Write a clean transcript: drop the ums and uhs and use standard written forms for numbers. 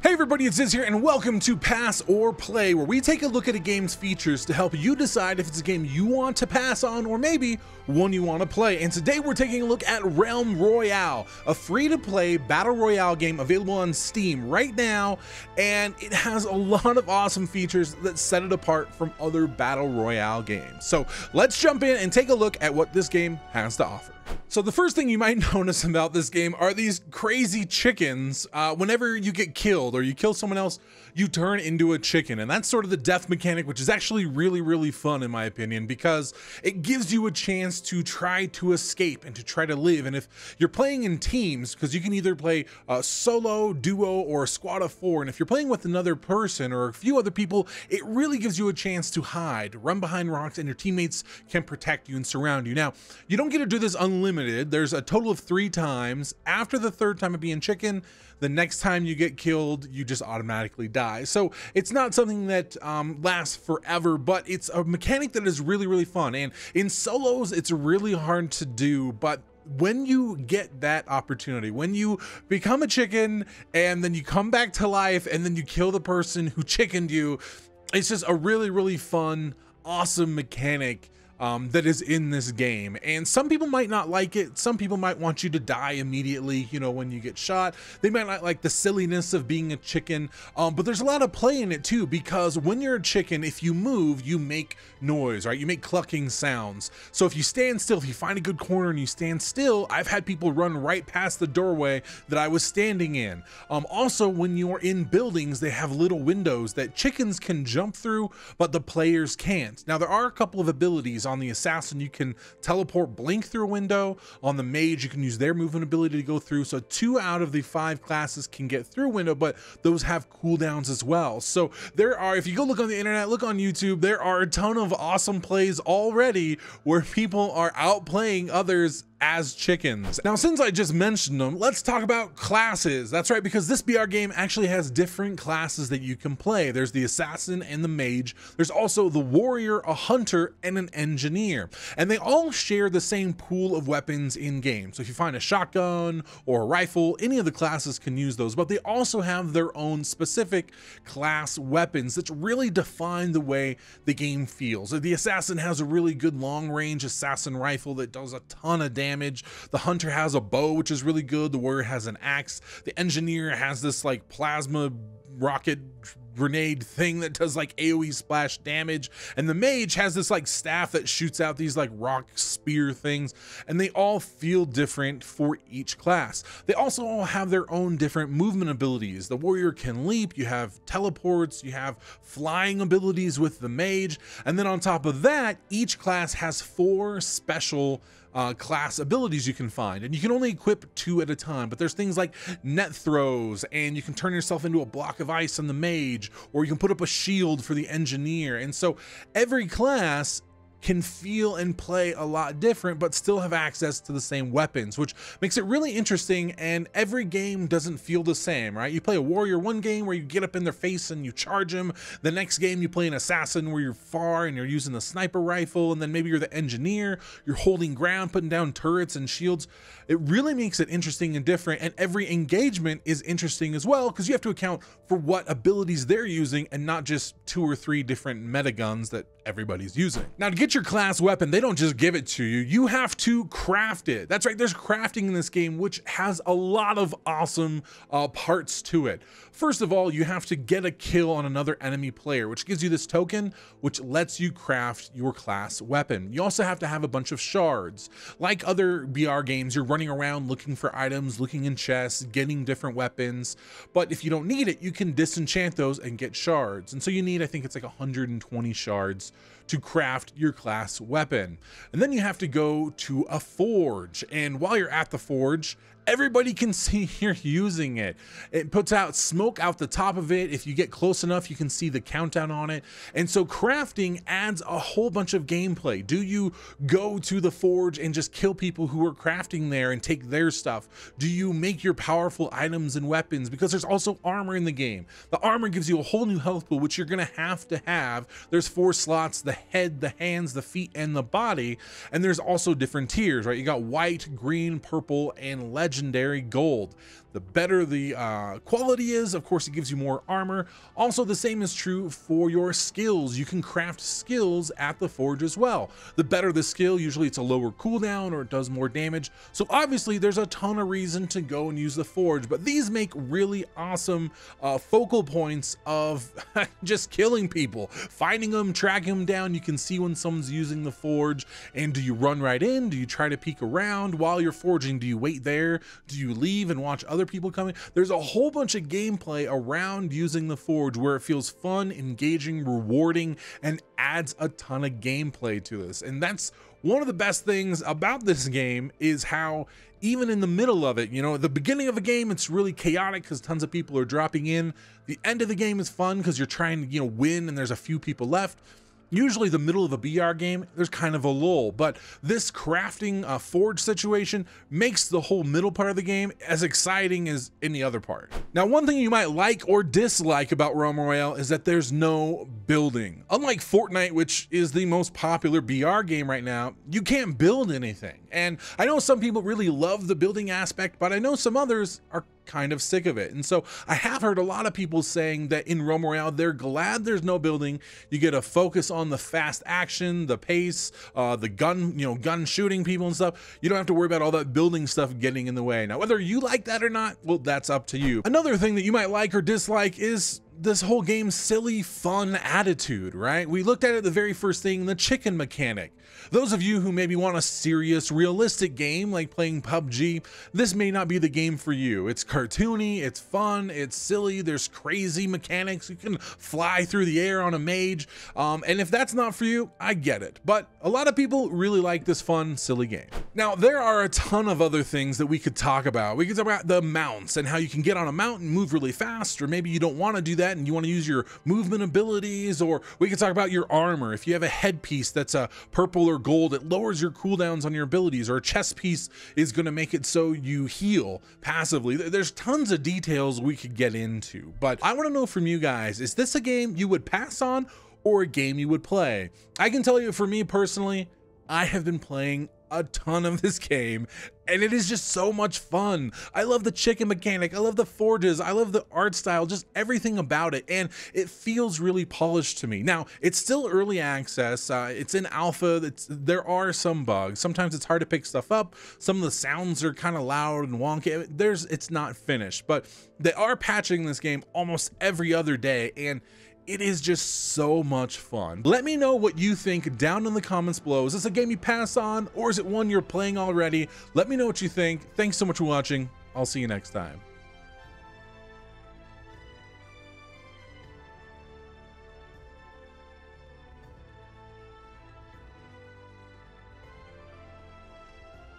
Hey everybody, it's Ziz here, and welcome to Pass or Play, where we take a look at a game's features to help you decide if it's a game you want to pass on or maybe one you want to play. And today we're taking a look at Realm Royale, a free-to-play battle royale game available on Steam right now, and it has a lot of awesome features that set it apart from other battle royale games. So let's jump in and take a look at what this game has to offer. So the first thing you might notice about this game are these crazy chickens. Whenever you get killed or you kill someone else, you turn into a chicken. And that's sort of the death mechanic, which is actually really fun in my opinion, because it gives you a chance to try to escape and to try to live. And if you're playing in teams, because you can either play a solo, duo, or a squad of 4. And if you're playing with another person or a few other people, it really gives you a chance to hide, run behind rocks, and your teammates can protect you and surround you. Now, you don't get to do this unlimited. There's a total of 3 times. After the 3rd time of being chicken, the next time you get killed, you just automatically die. So it's not something that lasts forever, but it's a mechanic that is really fun. And in solos, it's really hard to do, but when you get that opportunity, when you become a chicken and then you come back to life and then you kill the person who chickened you, it's just a really fun, awesome mechanic that is in this game. And some people might not like it. Some people might want you to die immediately, you know, when you get shot. They might not like the silliness of being a chicken, but there's a lot of play in it too, because when you're a chicken, if you move, you make noise, right? You make clucking sounds. So if you stand still, if you find a good corner and you stand still, I've had people run right past the doorway that I was standing in. Also, when you're in buildings, they have little windows that chickens can jump through, but the players can't. Now, there are a couple of abilities. On the assassin, you can teleport, blink through a window. On the mage, you can use their movement ability to go through. So 2 out of the 5 classes can get through a window, but those have cooldowns as well. So there are, if you go look on the internet, look on YouTube, there are a ton of awesome plays already where people are outplaying others as chickens. Now, since I just mentioned them, let's talk about classes. That's right, because this BR game actually has different classes that you can play. There's the assassin and the mage. There's also the warrior, a hunter, and an engineer. And they all share the same pool of weapons in game. So if you find a shotgun or a rifle, any of the classes can use those, but they also have their own specific class weapons that really define the way the game feels. The assassin has a really good long range assassin rifle that does a ton of damage. The hunter has a bow, which is really good. The warrior has an axe. The engineer has this like plasma rocket grenade thing that does like AoE splash damage, and the mage has this like staff that shoots out these like rock spear things, and they all feel different for each class. They also all have their own different movement abilities. The warrior can leap, you have teleports, you have flying abilities with the mage, and then on top of that, each class has 4 special class abilities you can find, and you can only equip 2 at a time. But there's things like net throws, and you can turn yourself into a block of ice on the mage, or you can put up a shield for the engineer. And so every class can feel and play a lot different, but still have access to the same weapons, which makes it really interesting. And every game doesn't feel the same, right? You play a warrior one game where you get up in their face and you charge them. The next game you play an assassin where you're far and you're using the sniper rifle, and then maybe you're the engineer, you're holding ground, putting down turrets and shields. It really makes it interesting and different, and every engagement is interesting as well, because you have to account for what abilities they're using and not just 2 or 3 different meta guns that everybody's using. Now, to get your class weapon, they don't just give it to you. You have to craft it. That's right, there's crafting in this game, which has a lot of awesome parts to it. First of all, you have to get a kill on another enemy player, which gives you this token, which lets you craft your class weapon. You also have to have a bunch of shards. Like other BR games, you're running around looking for items, looking in chests, getting different weapons. But if you don't need it, you can disenchant those and get shards. And so you need, I think it's like 120 shards to craft your class weapon. And then you have to go to a forge. And while you're at the forge, everybody can see you're using it. It puts out smoke out the top of it. If you get close enough, you can see the countdown on it. And so crafting adds a whole bunch of gameplay. Do you go to the forge and just kill people who are crafting there and take their stuff? Do you make your powerful items and weapons? Because there's also armor in the game. The armor gives you a whole new health pool, which you're gonna have to have. There's 4 slots: the head, the hands, the feet, and the body. And there's also different tiers, right? You got white, green, purple, and legend legendary gold. the better the quality is. Of course, it gives you more armor. Also, the same is true for your skills. You can craft skills at the forge as well. The better the skill, usually it's a lower cooldown or it does more damage. So obviously there's a ton of reason to go and use the forge, but these make really awesome focal points of just killing people, finding them, tracking them down. You can see when someone's using the forge, and do you run right in? Do you try to peek around while you're forging? Do you wait there? Do you leave and watch other people coming? There's a whole bunch of gameplay around using the forge where it feels fun, engaging, rewarding, and adds a ton of gameplay to this. And that's one of the best things about this game, is how even in the middle of it, you know, at the beginning of a game, it's really chaotic because tons of people are dropping in. The end of the game is fun because you're trying to, you know, win and there's a few people left. Usually the middle of a BR game, there's kind of a lull, but this crafting forge situation makes the whole middle part of the game as exciting as any other part. Now, one thing you might like or dislike about Realm Royale is that there's no building. Unlike Fortnite, which is the most popular BR game right now, you can't build anything. And I know some people really love the building aspect, but I know some others are kind of sick of it. And so I have heard a lot of people saying that in Realm Royale, they're glad there's no building. You get a focus on the fast action, the pace, the gun, you know, gun shooting people and stuff. You don't have to worry about all that building stuff getting in the way. Now, whether you like that or not, well, that's up to you. Another thing that you might like or dislike is this whole game's silly, fun attitude, right? We looked at it the very first thing, the chicken mechanic. Those of you who maybe want a serious, realistic game like playing PUBG, this may not be the game for you. It's cartoony, it's fun, it's silly, there's crazy mechanics. You can fly through the air on a mage. And if that's not for you, I get it. But a lot of people really like this fun, silly game. Now, there are a ton of other things that we could talk about. We could talk about the mounts and how you can get on a mount and move really fast, or maybe you don't want to do that and you want to use your movement abilities. Or we could talk about your armor. If you have a headpiece that's a purple or gold, it lowers your cooldowns on your abilities, or a chest piece is going to make it so you heal passively. There's tons of details we could get into, but I want to know from you guys, is this a game you would pass on or a game you would play? I can tell you, for me personally, I have been playing a ton of this game and it is just so much fun. I love the chicken mechanic, I love the forges, I love the art style, just everything about it, and it feels really polished to me. Now, it's still early access, it's in alpha, there are some bugs. Sometimes it's hard to pick stuff up, some of the sounds are kind of loud and wonky. It's not finished, but they are patching this game almost every other day, and it is just so much fun. Let me know what you think down in the comments below. Is this a game you pass on, or is it one you're playing already? Let me know what you think. Thanks so much for watching. I'll see you next time.